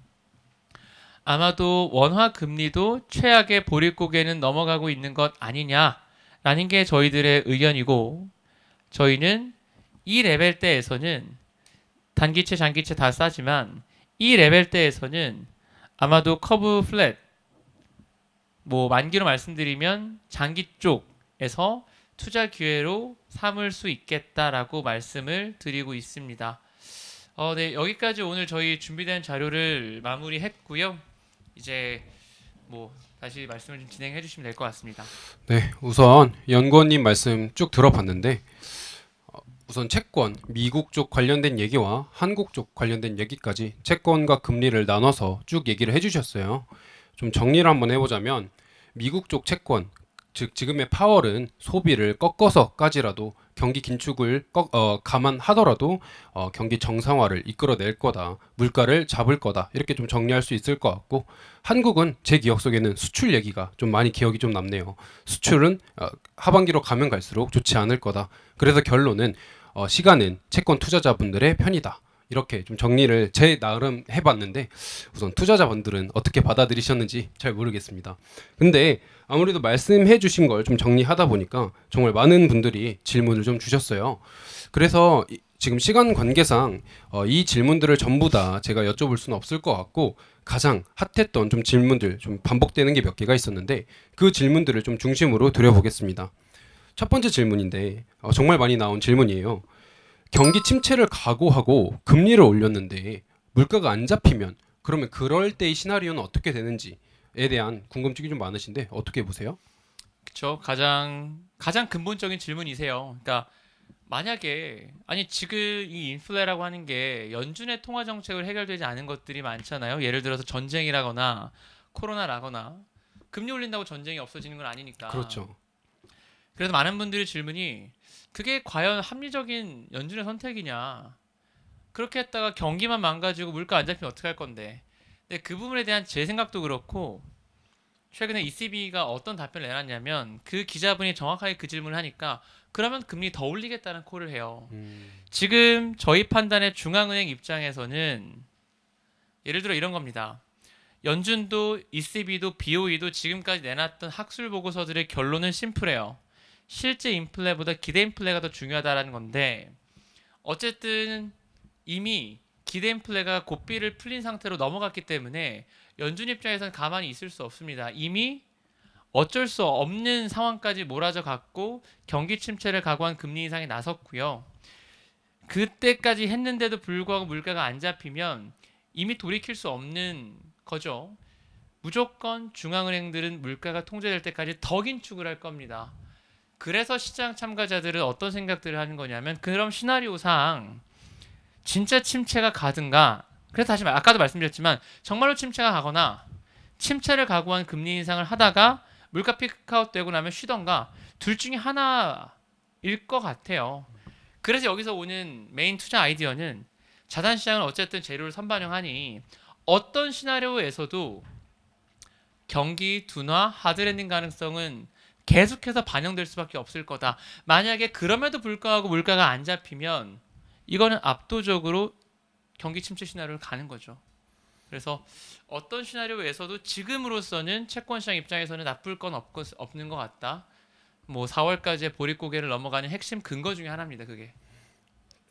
아마도 원화 금리도 최악의 보릿고개는 넘어가고 있는 것 아니냐라는 게 저희들의 의견이고, 저희는 이 레벨대에서는 단기채 장기채 다 싸지만 이 레벨대에서는 아마도 커브 플랫, 뭐 만기로 말씀드리면 장기 쪽에서 투자 기회로 삼을 수 있겠다라고 말씀을 드리고 있습니다. 네, 여기까지 오늘 저희 준비된 자료를 마무리했고요. 이제 뭐 다시 말씀을 좀 진행해 주시면 될 것 같습니다.
네, 우선 연구원님 말씀 쭉 들어봤는데 우선 채권, 미국 쪽 관련된 얘기와 한국 쪽 관련된 얘기까지 채권과 금리를 나눠서 쭉 얘기를 해주셨어요. 좀 정리를 한번 해보자면 미국 쪽 채권, 즉 지금의 파월은 소비를 꺾어서까지라도 경기 긴축을 감안하더라도 경기 정상화를 이끌어낼 거다, 물가를 잡을 거다 이렇게 좀 정리할 수 있을 것 같고 한국은 제 기억 속에는 수출 얘기가 좀 많이 기억이 좀 남네요. 수출은 하반기로 가면 갈수록 좋지 않을 거다. 그래서 결론은 시간은 채권 투자자분들의 편이다. 이렇게 좀 정리를 제 나름 해봤는데 우선 투자자분들은 어떻게 받아들이셨는지 잘 모르겠습니다. 근데 아무래도 말씀해 주신 걸 좀 정리하다 보니까 정말 많은 분들이 질문을 좀 주셨어요. 그래서 지금 시간 관계상 이 질문들을 전부 다 제가 여쭤볼 수는 없을 것 같고 가장 핫했던 좀 질문들 좀 반복되는 게 몇 개가 있었는데 그 질문들을 좀 중심으로 드려보겠습니다. 첫 번째 질문인데 정말 많이 나온 질문이에요. 경기 침체를 각오하고 금리를 올렸는데 물가가 안 잡히면 그러면 그럴 때의 시나리오는 어떻게 되는지에 대한 궁금증이 좀 많으신데 어떻게 보세요?
그렇죠. 가장 근본적인 질문이세요. 그러니까 만약에 아니 지금 이 인플레라고 하는 게 연준의 통화 정책을 해결되지 않은 것들이 많잖아요. 예를 들어서 전쟁이라거나 코로나라거나 금리 올린다고 전쟁이 없어지는 건 아니니까.
그렇죠.
그래서 많은 분들의 질문이 그게 과연 합리적인 연준의 선택이냐? 그렇게 했다가 경기만 망가지고 물가 안 잡히면 어떻게 할 건데? 근데 그 부분에 대한 제 생각도 그렇고 최근에 ECB가 어떤 답변을 내놨냐면 그 기자분이 정확하게 그 질문을 하니까 그러면 금리 더 올리겠다는 콜을 해요. 지금 저희 판단의 중앙은행 입장에서는 예를 들어 이런 겁니다. 연준도 ECB도 BOE도 지금까지 내놨던 학술 보고서들의 결론은 심플해요. 실제 인플레보다 기대 인플레가 더 중요하다라는 건데 어쨌든 이미 기대 인플레가 고삐를 풀린 상태로 넘어갔기 때문에 연준 입장에서는 가만히 있을 수 없습니다. 이미 어쩔 수 없는 상황까지 몰아져 갔고 경기 침체를 각오한 금리 인상에 나섰고요. 그때까지 했는데도 불구하고 물가가 안 잡히면 이미 돌이킬 수 없는 거죠. 무조건 중앙은행들은 물가가 통제될 때까지 더 긴축을 할 겁니다. 그래서 시장 참가자들은 어떤 생각들을 하는 거냐면 그럼 시나리오상 진짜 침체가 가든가 그래서 다시 아까도 말씀드렸지만 정말로 침체가 가거나 침체를 각오한 금리 인상을 하다가 물가 피크아웃 되고 나면 쉬던가 둘 중에 하나일 것 같아요. 그래서 여기서 오는 메인 투자 아이디어는 자산시장은 어쨌든 재료를 선반영하니 어떤 시나리오에서도 경기 둔화, 하드랜딩 가능성은 계속해서 반영될 수밖에 없을 거다. 만약에 그럼에도 불구하고 물가가 안 잡히면 이거는 압도적으로 경기 침체 시나리오를 가는 거죠. 그래서 어떤 시나리오에서도 지금으로서는 채권시장 입장에서는 나쁠 건 없는 것 같다. 뭐 4월까지의 보릿고개를 넘어가는 핵심 근거 중에 하나입니다. 그게.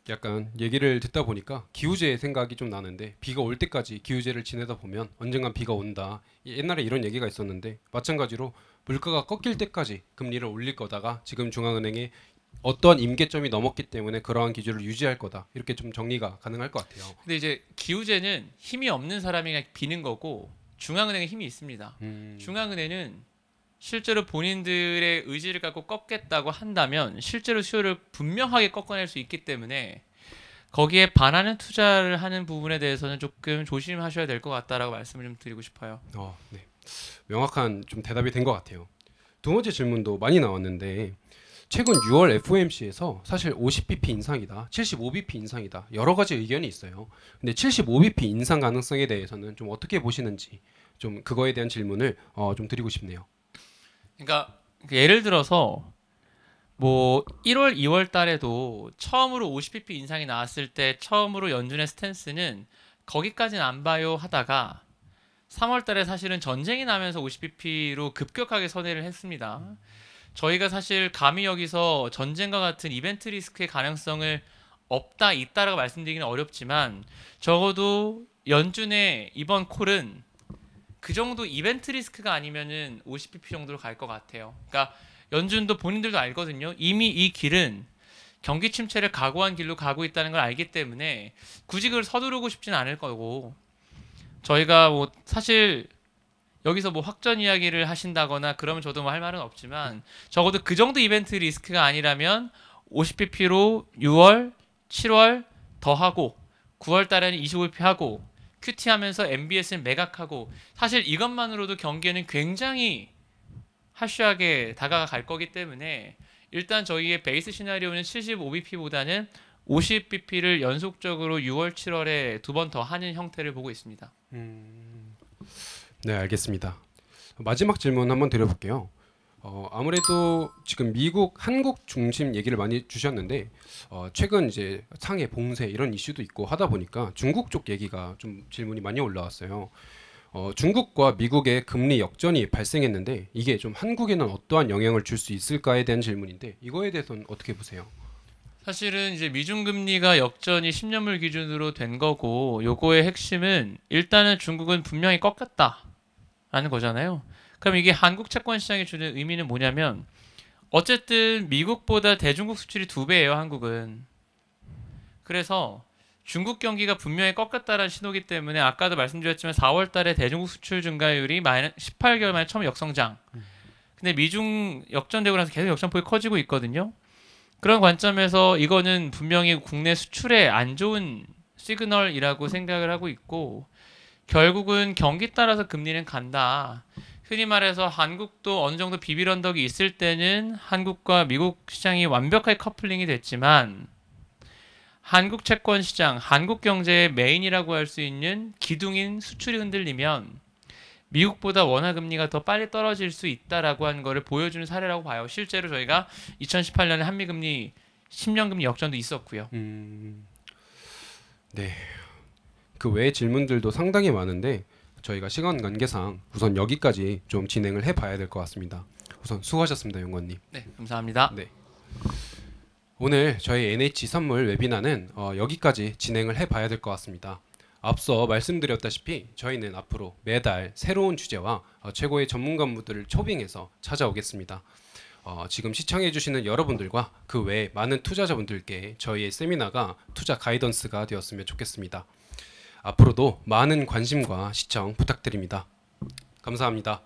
약간 얘기를 듣다 보니까 기후제 생각이 좀 나는데 비가 올 때까지 기후제를 지내다 보면 언젠간 비가 온다. 옛날에 이런 얘기가 있었는데 마찬가지로 물가가 꺾일 때까지 금리를 올릴 거다가 지금 중앙은행에 어떤 임계점이 넘었기 때문에 그러한 기조를 유지할 거다. 이렇게 좀 정리가 가능할 것 같아요.
근데 이제 기후제는 힘이 없는 사람이 그냥 비는 거고 중앙은행에 힘이 있습니다. 중앙은행은 실제로 본인들의 의지를 갖고 꺾겠다고 한다면 실제로 수요를 분명하게 꺾어낼 수 있기 때문에 거기에 반하는 투자를 하는 부분에 대해서는 조금 조심하셔야 될 것 같다라고 말씀을 좀 드리고 싶어요.
네. 명확한 좀 대답이 된 것 같아요. 두 번째 질문도 많이 나왔는데 최근 6월 FOMC에서 사실 50bp 인상이다, 75bp 인상이다 여러 가지 의견이 있어요. 근데 75bp 인상 가능성에 대해서는 좀 어떻게 보시는지 좀 그거에 대한 질문을 좀 드리고 싶네요.
그러니까 예를 들어서 뭐 1월, 2월 달에도 처음으로 50bp 인상이 나왔을 때 처음으로 연준의 스탠스는 거기까지는 안 봐요 하다가 3월 달에 사실은 전쟁이 나면서 50bp로 급격하게 선회를 했습니다. 저희가 사실 감히 여기서 전쟁과 같은 이벤트 리스크의 가능성을 없다, 있다라고 말씀드리기는 어렵지만 적어도 연준의 이번 콜은 그 정도 이벤트 리스크가 아니면은 50bp 정도로 갈 것 같아요. 그러니까 연준도 본인들도 알거든요. 이미 이 길은 경기 침체를 각오한 길로 가고 있다는 걸 알기 때문에 굳이 그걸 서두르고 싶지는 않을 거고 저희가 뭐 사실 여기서 뭐 확전 이야기를 하신다거나 그러면 저도 뭐 할 말은 없지만 적어도 그 정도 이벤트 리스크가 아니라면 50bp로 6월, 7월 더 하고 9월 달에는 25bp 하고 QT 하면서 MBS를 매각하고 사실 이것만으로도 경기에는 굉장히 하쉬하게 다가갈 거기 때문에 일단 저희의 베이스 시나리오는 75bp보다는 50bp를 연속적으로 6월, 7월에 두 번 더 하는 형태를 보고 있습니다.
네, 알겠습니다. 마지막 질문 한번 드려볼게요. 아무래도 지금 미국, 한국 중심 얘기를 많이 주셨는데 최근 이제 상해 봉쇄 이런 이슈도 있고 하다 보니까 중국 쪽 얘기가 좀 질문이 많이 올라왔어요. 중국과 미국의 금리 역전이 발생했는데 이게 좀 한국에는 어떠한 영향을 줄 수 있을까에 대한 질문인데 이거에 대해서는 어떻게 보세요?
사실은 이제 미중 금리가 역전이 10년물 기준으로 된 거고 요거의 핵심은 일단은 중국은 분명히 꺾였다라는 거잖아요. 그럼 이게 한국 채권 시장에 주는 의미는 뭐냐면 어쨌든 미국보다 대중국 수출이 2배예요, 한국은. 그래서 중국 경기가 분명히 꺾였다라는 신호기 때문에 아까도 말씀드렸지만 4월 달에 대중국 수출 증가율이 18개월 만에 처음 역성장. 근데 미중 역전되고 나서 계속 역전폭이 커지고 있거든요. 그런 관점에서 이거는 분명히 국내 수출에 안 좋은 시그널이라고 생각을 하고 있고 결국은 경기 따라서 금리는 간다. 흔히 말해서 한국도 어느 정도 비빌 언덕이 있을 때는 한국과 미국 시장이 완벽하게 커플링이 됐지만 한국 채권 시장, 한국 경제의 메인이라고 할 수 있는 기둥인 수출이 흔들리면 미국보다 원화 금리가 더 빨리 떨어질 수 있다라고 하는 거를 보여주는 사례라고 봐요. 실제로 저희가 2018년에 한미 금리 10년 금리 역전도 있었고요.
네. 그 외의 질문들도 상당히 많은데 저희가 시간 관계상 우선 여기까지 좀 진행을 해봐야 될 것 같습니다. 우선 수고하셨습니다, 용건님.
네, 감사합니다.
네. 오늘 저희 NH 선물 웨비나는 여기까지 진행을 해봐야 될 것 같습니다. 앞서 말씀드렸다시피 저희는 앞으로 매달 새로운 주제와 최고의 전문가분들을 초빙해서 찾아오겠습니다. 지금 시청해주시는 여러분들과 그 외 많은 투자자분들께 저희의 세미나가 투자 가이던스가 되었으면 좋겠습니다. 앞으로도 많은 관심과 시청 부탁드립니다. 감사합니다.